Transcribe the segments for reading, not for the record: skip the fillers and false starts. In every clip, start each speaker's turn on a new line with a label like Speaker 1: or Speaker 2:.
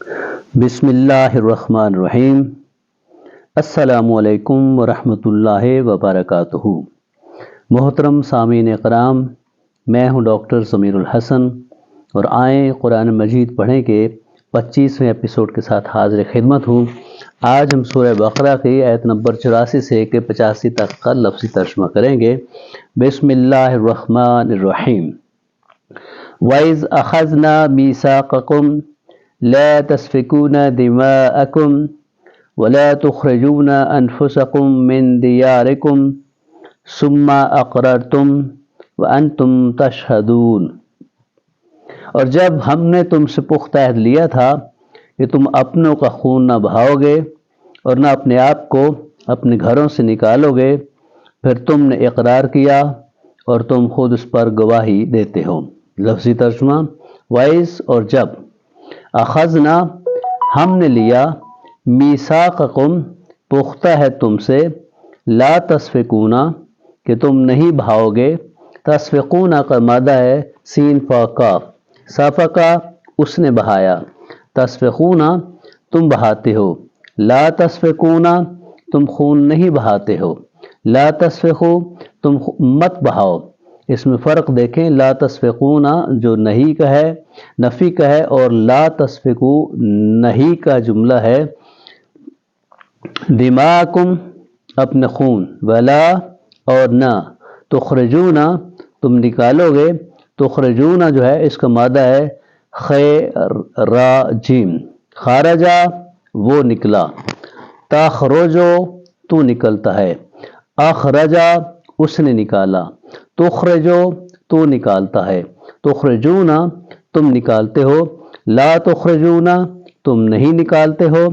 Speaker 1: بسم اللہ الرحمن الرحیم۔ السلام علیکم ورحمۃ اللہ وبرکاتہ۔ محترم سامعین کرام، میں ہوں ڈاکٹر ضمیر الحسن اور آئیں قرآن مجید پڑھیں کے 25ویں ایپیسوڈ کے ساتھ حاضر خدمت ہوں۔ آج ہم سورہ بقرہ کی آیت نمبر 84 سے 85 تک کا لفظی ترجمہ کریں گے۔ بسم اللہ الرحمن الرحیم۔ وَإِذْ أَخَذْنَا مِيثَاقَكُمْ لا تسفكون دماءكم ولا تخرجون أنفسكم من دياركم ثم أقررتم وأنتم تشهدون۔ اور جب ہم نے تم سے پختہ عہد لیا تھا کہ تم اپنوں کا خون نہ بہاؤ گے اور نہ اپنے آپ کو اپنے گھروں سے نکالو گے، پھر تم نے اقرار کیا اور تم خود اس پر گواہی دیتے ہو۔ لفظی ترجمہ: وَإِذْ اور جب، اخذنا ہم نے لیا، میثاقکم پختہ ہے تم سے، لا تسفکون کہ تم نہیں بہاؤ گے۔ تسفکون کا مادہ ہے سین فا کاف، سفکا اس نے بہایا، تسفکون تم بہاتے ہو، لا تسفکون تم خون نہیں بہاتے ہو، لا تسفکو تم مت بہاؤ۔ اس میں فرق دیکھیں، لا تسفکون جو نہیں کا ہے، نفی کا ہے، اور لا تسفکو نہیں کا جملہ ہے۔ دماءکم اپنے خون، ولا اور نہ، تخرجون تم نکالو گے۔ تخرجون جو ہے اس کا مادہ ہے خراجیم، خارجہ وہ نکلا، تخرجو تو نکلتا ہے، اخرجہ اس نے نکالا، تخرجو تو نکالتا ہے، تخرجون تم نکالتے ہو، لا تخرجون تم نہیں نکالتے ہو،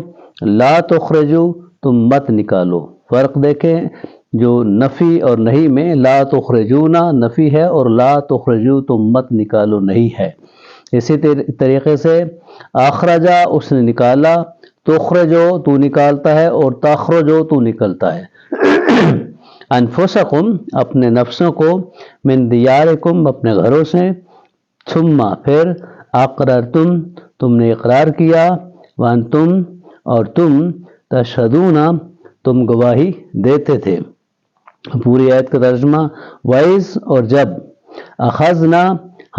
Speaker 1: لا تخرجو تم مت نکالو۔ فرق دیکھیں، جو نفی اور نہیں میں لا تخرجون نفی ہے اور لا تخرجو تم مت نکالو نہیں ہے۔ اسی طریقے سے اخرجا اس نے نکالا، تخرجو تو نکالتا ہے، اور تخرجو تو نکلتا ہے۔ انفسکم اپنے نفسوں کو، من دیارکم اپنے گھروں سے، ثم پھر، اقررتم تم نے اقرار کیا، وانتم اور تم، تشہدون تم گواہی دیتے تھے۔ پوری آیت کا ترجمہ: وَإِذْ اور جب، اخذنا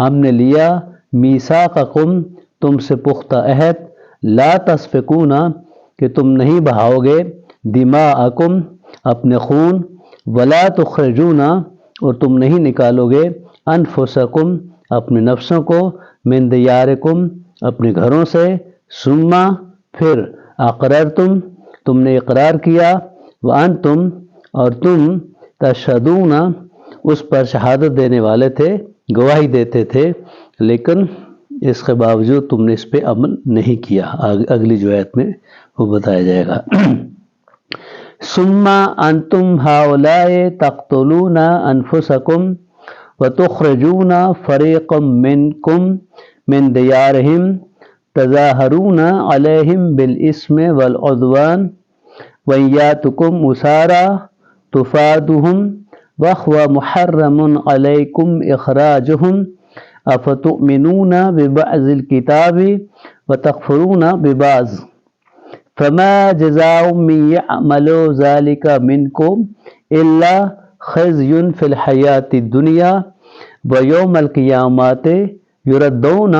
Speaker 1: ہم نے لیا، میثاقکم تم سے پختہ عہد، لا تسفکون کہ تم نہیں بہاؤ گے، دماءکم اپنے خون، ولا تخرجون اور تم نہیں نکالو گے، انفسکم اپنے نفسوں کو، من دیارکم اپنے گھروں سے، ثم پھر، اقررتم تم نے اقرار کیا، وانتم اور تم، تشہدون اس پر شہادت دینے والے تھے، گواہی دیتے تھے، لیکن اس کے باوجود تم نے اس پہ عمل نہیں کیا۔ اگلی جو آیت میں وہ بتایا جائے گا۔ ثم انتم ہؤلاء تقتلون انفسکم وتخرجون فریقا منکم من دیارہم تظاہرون علیہم بالاسم والعدوان وإن یأتکم اساری تفادوہم وہو محرم علیکم اخراجہم افتؤمنون ببعض الکتاب وتکفرون ببعض فما جزاء من يعمل ذلك منكم إلا خزي في الحياة الدنيا ويوم القيامة يردون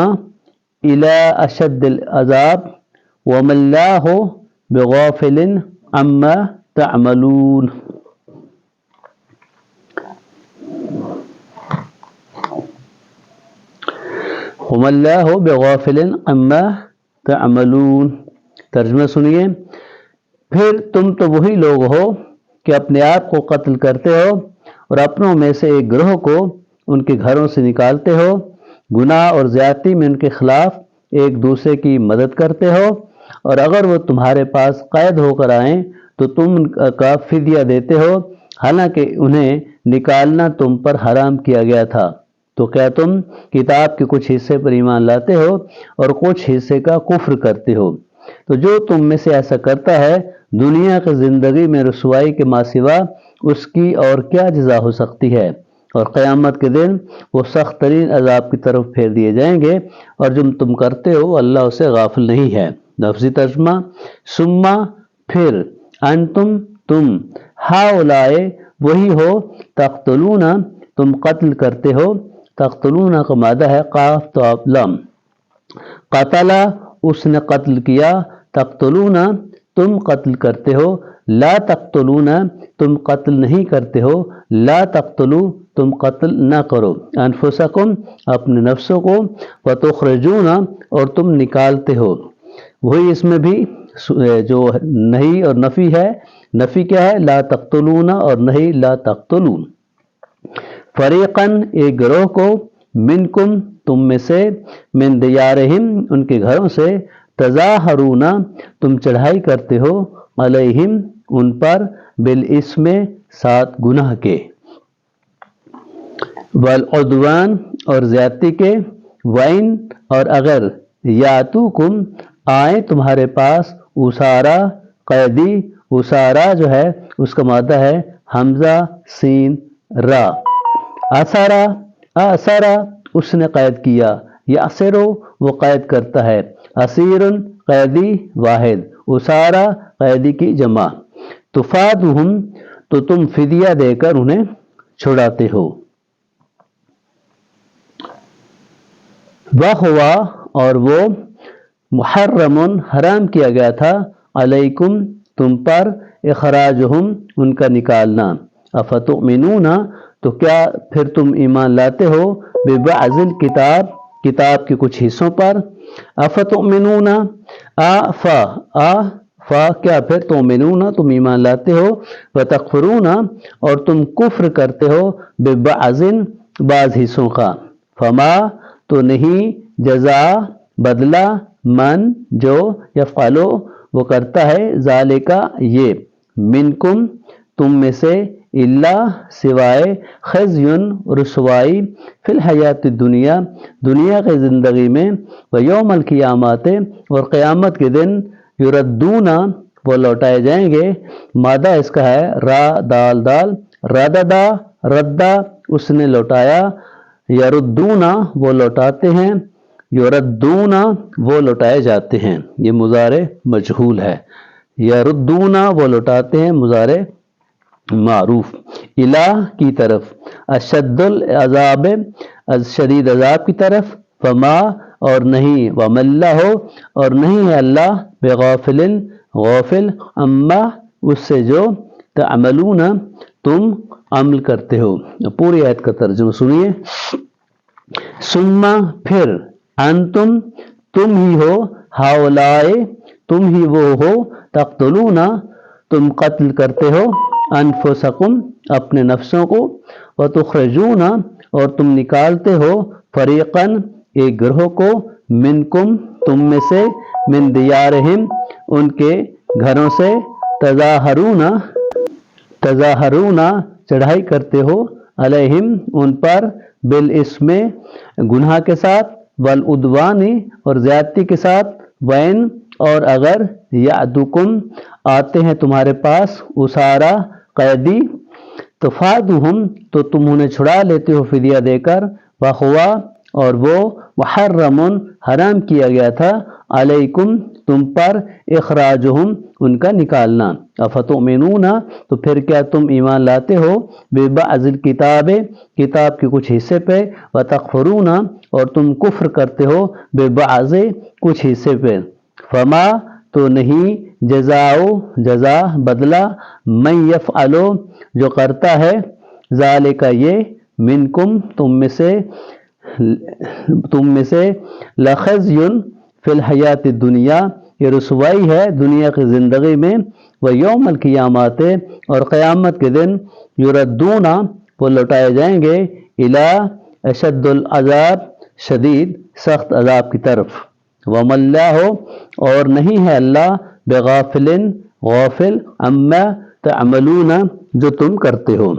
Speaker 1: إلى أشد العذاب وما الله بغافل عما تعملون۔ وما الله بغافل عما تعملون۔ ترجمہ سنیے، پھر تم تو وہی لوگ ہو کہ اپنے آپ کو قتل کرتے ہو اور اپنوں میں سے ایک گروہ کو ان کے گھروں سے نکالتے ہو، گناہ اور زیادتی میں ان کے خلاف ایک دوسرے کی مدد کرتے ہو، اور اگر وہ تمہارے پاس قید ہو کر آئیں تو تم ان کا فدیہ دیتے ہو، حالانکہ انہیں نکالنا تم پر حرام کیا گیا تھا۔ تو کیا تم کتاب کے کچھ حصے پر ایمان لاتے ہو اور کچھ حصے کا کفر کرتے ہو؟ تو جو تم میں سے ایسا کرتا ہے، دنیا کی زندگی میں رسوائی کے ماں سوا اس کی اور کیا جزا ہو سکتی ہے؟ اور قیامت کے دن وہ سخت ترین عذاب کی طرف پھیر دیے جائیں گے، اور جو تم کرتے ہو اللہ اسے غافل نہیں ہے۔ لفظی ترجمہ، ثم پھر، انتم تم، ہاؤلائے وہی ہو، تقتلون تم قتل کرتے ہو، تقتلون کا مادہ ہے قاف تو لام، قتلا اس نے قتل کیا، تقتلون تم قتل کرتے ہو، لا تقتلون تم قتل نہیں کرتے ہو، لا تقتلو تم قتل نہ کرو، انفسکم اپنے نفسوں کو، وتخرجون اور تم نکالتے ہو۔ وہی اس میں بھی جو نہیں اور نفی ہے، نفی کیا ہے؟ لا تقتلون، اور نہیں لا تقتلون۔ فریقاً ایک گروہ کو، منکم تم میں سے، من دیارہم ان کے گھروں سے، تظاہرون تم چڑھائی کرتے ہو، علیہم ان پر، بالاسم ساتھ گناہ کے، والعدوان اور زیادتی کے، وَإِن اور اگر، یاتوکم آئیں تمہارے پاس، اسارا قیدی، اسارا جو ہے اس کا مادہ ہے حمزہ سین را، اسارا اسارا اس نے قید کیا، یاسرو وہ قید کرتا ہے، اسیرن قیدی واحد، اسارا قیدی کی جمع، تفادہم تو تم فدیہ دے کر انہیں چھڑاتے ہو، وَهُوَ اور وہ، محرم حرام کیا گیا تھا، علیکم تم پر، اخراجہم ان کا نکالنا، افتؤمنون تو کیا پھر تم ایمان لاتے ہو، ببعض الکتاب کتاب کے کچھ حصوں پر، افتؤمنون فا کیا پھر تؤمنون تم ایمان لاتے ہو، وتکفرون اور تم کفر کرتے ہو، ببعض بعض حصوں کا، فما تو نہیں، جزا بدلہ، من جو، یفعلو وہ کرتا ہے، ذالکا یہ، منکم تم میں سے، اللہ سوائے، خزیٌ رسوائی، فی الحیات الدنیا دنیا کی زندگی میں، ویوم القیامت اور قیامت کے دن، یردون وہ لوٹائے جائیں گے، مادہ اس کا ہے را دال دال، رددا ردا اس نے لوٹایا، یردون وہ لوٹاتے ہیں، یردون وہ لوٹائے جاتے ہیں، یہ مضارع مجہول ہے، یردون وہ لوٹاتے ہیں، مضارع معروف، الہ کی طرف، اشد العذاب شدید عذاب کی طرف، فما اور نہیں، وما اللہ اور نہیں ہے اللہ، بغافل غافل، اما اس سے جو، تعملون تم عمل کرتے ہو۔ پوری آیت کا ترجمہ سنیے، ثم پھر، انتم تم ہی ہو، ہاؤلائے تم ہی وہ ہو، تقتلون تم قتل کرتے ہو، انفسکم اپنے نفسوں کو، وتخرجون اور تم نکالتے ہو، فریقاً ایک گروہ کو، منکم تم میں سے، من دیارہم ان کے گھروں سے، تظاہرون چڑھائی کرتے ہو، علیہم ان پر، بالاسم گناہ کے ساتھ، والعدوان اور زیادتی کے ساتھ، وَإِن اور اگر، یعدکم آتے ہیں تمہارے پاس، اسارا قیدی، تفادہم تو تم انہیں چھڑا لیتے ہو فدیہ دے کر، وَهُوَ اور وہ، محرم حرام کیا گیا تھا، علیکم تم پر، اخراجہم ان کا نکالنا، افتؤمنون تو پھر کیا تم ایمان لاتے ہو، ببعض الکتاب کتاب کے کچھ حصے پہ، وتکفرون اور تم کفر کرتے ہو، ببعض کچھ حصے پہ، فما تو نہیں، جزاؤ جزا بدلہ، من یفعلو جو کرتا ہے، ذالک یہ، منکم تم میں سے، لخزی فی الحیات الدنیا یہ رسوائی ہے دنیا کی زندگی میں، ویوم القیامت اور قیامت کے دن، یردون وہ لوٹائے جائیں گے، الی اشد العذاب شدید سخت عذاب کی طرف، وما اللہ اور نہیں ہے اللہ، بغافل غافل، اما تعملون جو تم کرتے ہو۔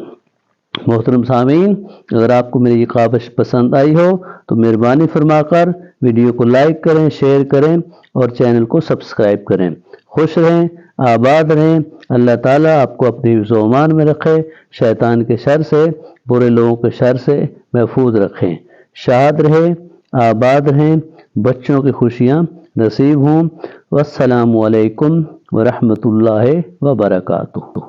Speaker 1: محترم سامعین، اگر آپ کو میری یہ کاوش پسند آئی ہو تو مہربانی فرما کر ویڈیو کو لائک کریں، شیئر کریں اور چینل کو سبسکرائب کریں۔ خوش رہیں، آباد رہیں، اللہ تعالیٰ آپ کو اپنی حفظ و امان میں رکھے، شیطان کے شر سے برے لوگوں کے شر سے محفوظ رکھیں۔ شاد رہیں، آباد رہیں، بچوں کی خوشیاں نصیب ہوں۔ والسلام علیکم ورحمۃ اللہ وبرکاتہ۔